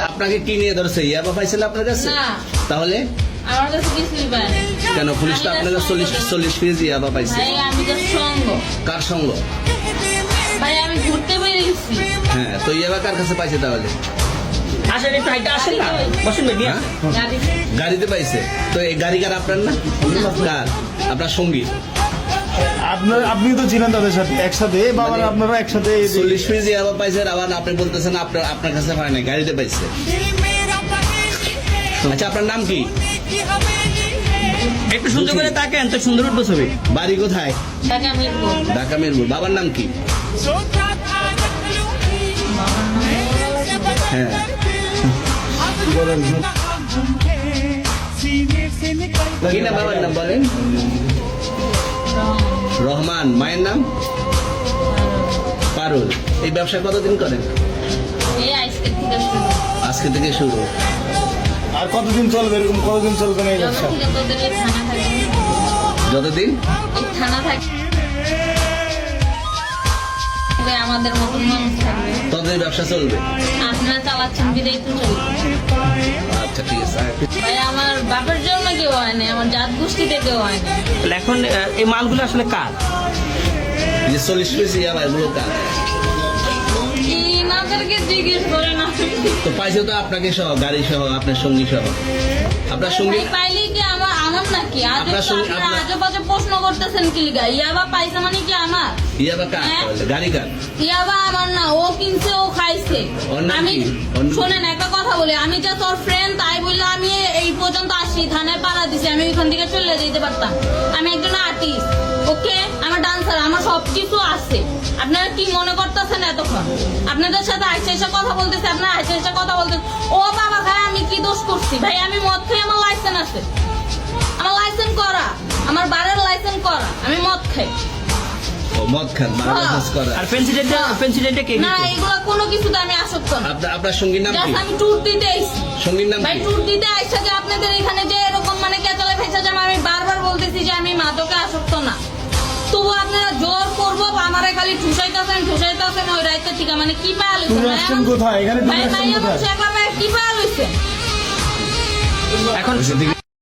আপনাকে কি নিয়ে ধরছে? ইয়াবা পাইছেন আপনার কাছে? তাহলে আমার কাছে কিছুই পায় না। কেন পুলিশ তো আপনার কাছে 40 কেজি ইয়াবা পাইছে? ভাই আমি তো সঙ্গ। কার সঙ্গ? ভাই আমি ঘুরতে বেরিয়েছি। হ্যাঁ, তো ইয়াবা কার কাছে পাইছে তাহলে? আসেন একটু হাইটা আসেন না, বসেন না হ্যাঁ? গাড়িতে পাইছে। তো এই গাড়ি কার, আপনার না? কার? আপনার সঙ্গী। আপনি তো ছিলেন তাদের সাথে একসাথে, বাবা আপনারা একসাথে 40 কেজি ইয়াবা পাইছে, আবার আপনি বলতেছেন আপনার কাছে হয় না, গাড়িতে পাইছে। আচ্ছা, আপনার নাম কি? একটু সুন্দর করে তাকেন তো সুন্দর উঠবো ছবি। বাড়ি কোথায়? ঢাকা মিরপুর। ঢাকা মিরপুর। বাবার নাম কি? হ্যাঁ, কি না বাবার নাম বলেন? রহমান। মায়ের নাম? পারুল। এই ব্যবসা কতদিন করেন? এই আজকে থেকে শুরু। আজকে থেকে শুরু। আর কতদিন চলবে, এরকম কতদিন চলবে না এই ব্যবসা? যতদিন তোদের এই থানা থাকে, যতদিন এই থানা থাকে আমাদের মতন মানুষ থাকবে। ততদিন ব্যবসা চলবে। আপনারা চালাচ্ছেন বিদায় তো চলবে। আচ্ছা, ঠিক আছে। ভাই আমার বাপের জন্য কেউ হয় না, আমার জাত গোষ্ঠীতে কেউ হয় না। তাহলে এখন এই মালগুলো আসলে কার? যে 40 কেজি ইয়াবা, এগুলো কার? ইনাদেরকে জিজ্ঞেস করে না। তো পাইছে তো আপনাকে সহ, গাড়ি সহ, আপনার সঙ্গী সহ। আপনার সঙ্গী ভাই পাইলে কি আমার নাকি? আপনার সঙ্গে- আপনার- আজে বাজে প্রশ্ন করতেছেন কি লিগা? ইয়াবা পাইছে মানে কি আমার? ইয়াবা কার হ্যাঁ? তাহলে? গাড়ি কার? ইয়াবা আমার না, ও কিনছে, ও খাইছে। ওর নাম আমি কি? ওর নাম- শোনেন একটা কথা বলি, আমি যে তোর ফ্রেন্ড তাই বললে আমি এই পর্যন্ত আসি, থানায় পাড়া দিছি, আমি ওইখান থেকে চলে যেতে পারতাম। আমি একজন আর্টিস্ট, ওকে, আমার ডান্সার, আমার সবকিছু আছে। আপনারা কি মনে করতেছেন এতক্ষণ? আপনাদের সাথে আইসা এসে কথা বলতেছে, আপনারা আইসা এসে কথা বলতেছে। ও বাবা ভাই, আমি কি দোষ করছি? ভাই আমি মদ খাই, আমার লাইসেন্স আছে, আমার লাইসেন্স করা, আমার বারের লাইসেন্স করা, আমি মদ খাই। ও মদ খান, মারামারি করা। আর ফেন্সিডেন্টটা কে? না এগুলো কোনো কিছুতে আমি আসক্ত না। আপনার সঙ্গীর নাম কি? জাস্ট আমি ট্যুর দিতে আইছি। সঙ্গীর নাম ভাই কি? ট্যুর দিতে আইসা যে আপনাদের এখানে যে এরকম মানে কেচালে ফেসা যাবে, আমি বারবার বলতেছি যে আমি মাদকে আসক্ত না। তবু আপনারা জোর করবো, আমারে খালি ঠুসাইতেছেন ওই রাইতে ঠিক মানে কি পায়া লইছেন? ট্যুর আসছেন কোথায়? এখানে ট্যুর ভাই আসছেন ভাই আমার কোথায়? কি পায়া লইছেন? এখন